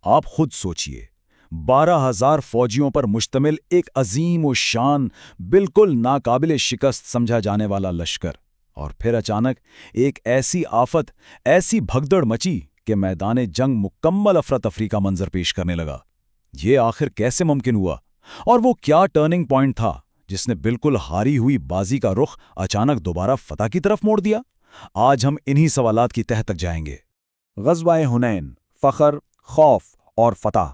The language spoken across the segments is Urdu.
آپ خود سوچئے، 12,000 فوجیوں پر مشتمل ایک عظیم و شان، بالکل ناقابل شکست سمجھا جانے والا لشکر، اور پھر اچانک ایک ایسی آفت، ایسی بھگدڑ مچی کہ میدان جنگ مکمل افراتفری کا منظر پیش کرنے لگا۔ یہ آخر کیسے ممکن ہوا؟ اور وہ کیا ٹرننگ پوائنٹ تھا جس نے بالکل ہاری ہوئی بازی کا رخ اچانک دوبارہ فتح کی طرف موڑ دیا؟ آج ہم انہی سوالات کی تہہ تک جائیں گے۔ غزوہ حنین، فخر، خوف اور فتح۔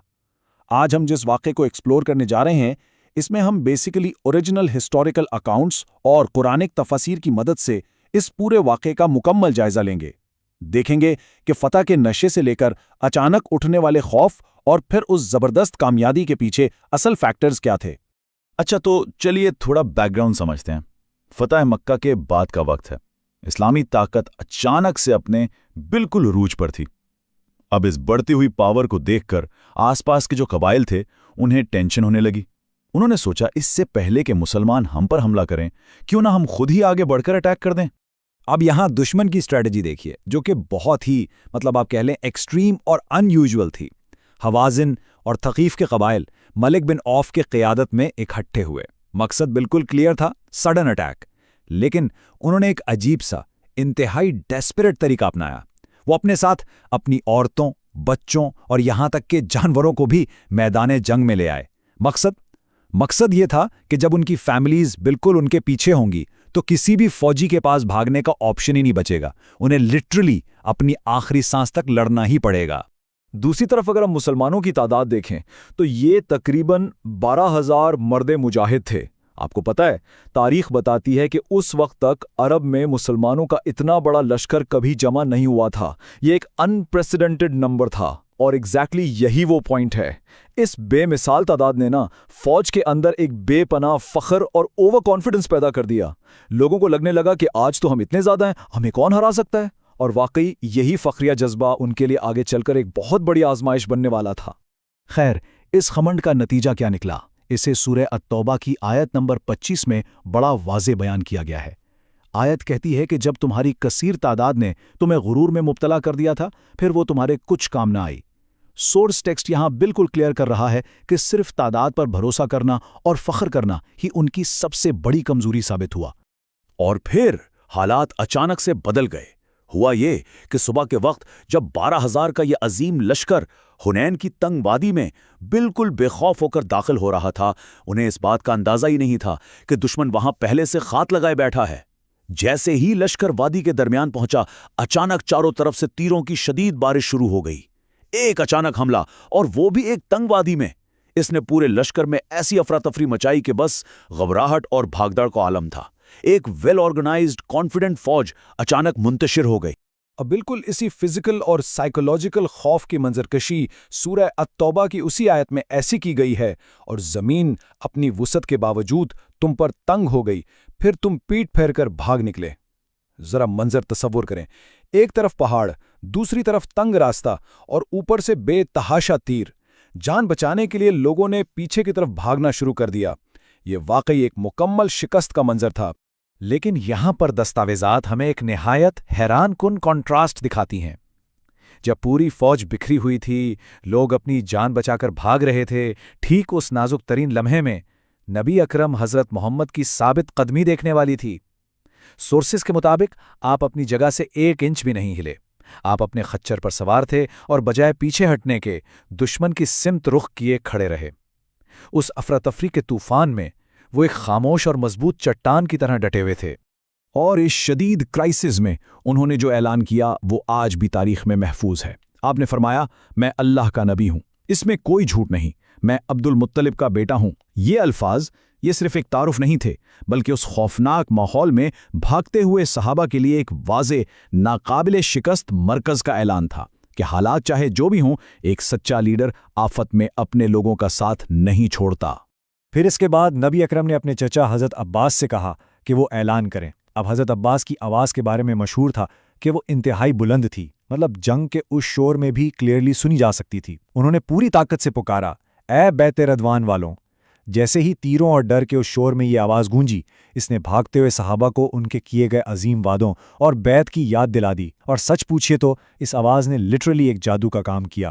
آج ہم جس واقعے کو ایکسپلور کرنے جا رہے ہیں، اس میں ہم بیسیکلی اوریجنل ہسٹوریکل اکاؤنٹس اور قرآنک تفاسیر کی مدد سے اس پورے واقعے کا مکمل جائزہ لیں گے۔ دیکھیں گے کہ فتح کے نشے سے لے کر اچانک اٹھنے والے خوف اور پھر اس زبردست کامیابی کے پیچھے اصل فیکٹرز کیا تھے۔ اچھا، تو چلیے تھوڑا بیک گراؤنڈ سمجھتے ہیں۔ فتح مکہ کے بعد کا وقت ہے۔ اسلامی طاقت اچانک سے اپنے بالکل عروج پر تھی۔ اب اس بڑھتی ہوئی پاور کو دیکھ کر آس پاس کے جو قبائل تھے انہیں ٹینشن ہونے لگی۔ انہوں نے سوچا اس سے پہلے کہ مسلمان ہم پر حملہ کریں، کیوں نہ ہم خود ہی آگے بڑھ کر اٹیک کر دیں۔ اب یہاں دشمن کی اسٹریٹجی دیکھیے، جو کہ بہت ہی آپ کہہ لیں ایکسٹریم اور ان یوزول تھی۔ حوازن اور ثقیف کے قبائل ملک بن عوف کے قیادت میں اکٹھے ہوئے۔ مقصد بالکل کلیئر تھا، سڈن اٹیک۔ لیکن انہوں نے ایک عجیب سا، انتہائی ڈیسپریٹ طریقہ اپنایا۔ وہ اپنے ساتھ اپنی عورتوں، بچوں اور یہاں تک کہ جانوروں کو بھی میدان جنگ میں لے آئے۔ مقصد یہ تھا کہ جب ان کی فیملیز بالکل ان کے پیچھے ہوں گی تو کسی بھی فوجی کے پاس بھاگنے کا آپشن ہی نہیں بچے گا، انہیں لٹرلی اپنی آخری سانس تک لڑنا ہی پڑے گا۔ دوسری طرف اگر ہم مسلمانوں کی تعداد دیکھیں تو یہ تقریباً 12,000 مرد مجاہد تھے۔ آپ کو پتہ ہے، تاریخ بتاتی ہے کہ اس وقت تک عرب میں مسلمانوں کا اتنا بڑا لشکر کبھی جمع نہیں ہوا تھا۔ یہ ایک انپریسیڈنٹڈ نمبر تھا، اور ایگزیکٹلی یہی وہ پوائنٹ ہے۔ اس بے مثال تعداد نے فوج کے اندر ایک بے پناہ فخر اور اوور کانفیڈنس پیدا کر دیا۔ لوگوں کو لگنے لگا کہ آج تو ہم اتنے زیادہ ہیں، ہمیں کون ہرا سکتا ہے؟ اور واقعی یہی فخریہ جذبہ ان کے لیے آگے چل کر ایک بہت بڑی آزمائش بننے والا تھا۔ خیر، اس خمنڈ کا نتیجہ کیا نکلا؟ اسے سورہ التوبہ کی آیت نمبر 25 میں بڑا واضح بیان کیا گیا ہے۔ آیت کہتی ہے کہ جب تمہاری کثیر تعداد نے تمہیں غرور میں مبتلا کر دیا تھا، پھر وہ تمہارے کچھ کام نہ آئی۔ سورس ٹیکسٹ یہاں بالکل کلیئر کر رہا ہے کہ صرف تعداد پر بھروسہ کرنا اور فخر کرنا ہی ان کی سب سے بڑی کمزوری ثابت ہوا۔ اور پھر حالات اچانک سے بدل گئے۔ ہوا یہ کہ صبح کے وقت جب 12,000 کا یہ عظیم لشکر حنین کی تنگ وادی میں بالکل بے خوف ہو کر داخل ہو رہا تھا، انہیں اس بات کا اندازہ ہی نہیں تھا کہ دشمن وہاں پہلے سے خاط لگائے بیٹھا ہے۔ جیسے ہی لشکر وادی کے درمیان پہنچا، اچانک چاروں طرف سے تیروں کی شدید بارش شروع ہو گئی۔ ایک اچانک حملہ، اور وہ بھی ایک تنگ وادی میں، اس نے پورے لشکر میں ایسی افراتفری مچائی کہ بس گھبراہٹ اور بھاگدڑ کا عالم تھا۔ ایک ویل آرگنائزڈ کانفیڈنٹ فوج اچانک منتشر ہو گئی۔ اب بالکل اسی فزیکل اور سائیکولوجیکل خوف کی منظرکشی سورہ التوبہ کی اسی آیت میں ایسی کی گئی ہے، اور زمین اپنی وسعت کے باوجود تم پر تنگ ہو گئی، پھر تم پیٹ پھیر کر بھاگ نکلے۔ ذرا منظر تصور کریں، ایک طرف پہاڑ، دوسری طرف تنگ راستہ، اور اوپر سے بے تحاشا تیر۔ جان بچانے کے لیے لوگوں نے پیچھے کی طرف بھاگنا شروع کر دیا۔ یہ واقعی ایک مکمل شکست کا منظر تھا۔ لیکن یہاں پر دستاویزات ہمیں ایک نہایت حیران کن کنٹراسٹ دکھاتی ہیں۔ جب پوری فوج بکھری ہوئی تھی، لوگ اپنی جان بچا کر بھاگ رہے تھے، ٹھیک اس نازک ترین لمحے میں نبی اکرم حضرت محمد کی ثابت قدمی دیکھنے والی تھی۔ سورسز کے مطابق آپ اپنی جگہ سے 1 انچ بھی نہیں ہلے۔ آپ اپنے خچر پر سوار تھے اور بجائے پیچھے ہٹنے کے دشمن کی سمت رخ کیے کھڑے رہے۔ اس افراتفری کے طوفان میں وہ ایک خاموش اور مضبوط چٹان کی طرح ڈٹے ہوئے تھے، اور اس شدید کرائسس میں انہوں نے جو اعلان کیا وہ آج بھی تاریخ میں محفوظ ہے۔ آپ نے فرمایا، میں اللہ کا نبی ہوں، اس میں کوئی جھوٹ نہیں، میں عبد المطلب کا بیٹا ہوں۔ یہ الفاظ یہ صرف ایک تعارف نہیں تھے، بلکہ اس خوفناک ماحول میں بھاگتے ہوئے صحابہ کے لیے ایک واضح، ناقابل شکست مرکز کا اعلان تھا کہ حالات چاہے جو بھی ہوں، ایک سچا لیڈر آفت میں اپنے لوگوں کا ساتھ نہیں چھوڑتا۔ پھر اس کے بعد نبی اکرم نے اپنے چچا حضرت عباس سے کہا کہ وہ اعلان کریں۔ اب حضرت عباس کی آواز کے بارے میں مشہور تھا کہ وہ انتہائی بلند تھی، جنگ کے اس شور میں بھی کلیئرلی سنی جا سکتی تھی۔ انہوں نے پوری طاقت سے پکارا، اے بیت رضوان والوں! جیسے ہی تیروں اور ڈر کے اس شور میں یہ آواز گونجی، اس نے بھاگتے ہوئے صحابہ کو ان کے کیے گئے عظیم وعدوں اور بیعت کی یاد دلا دی، اور سچ پوچھئے تو اس آواز نے لٹرلی ایک جادو کا کام کیا۔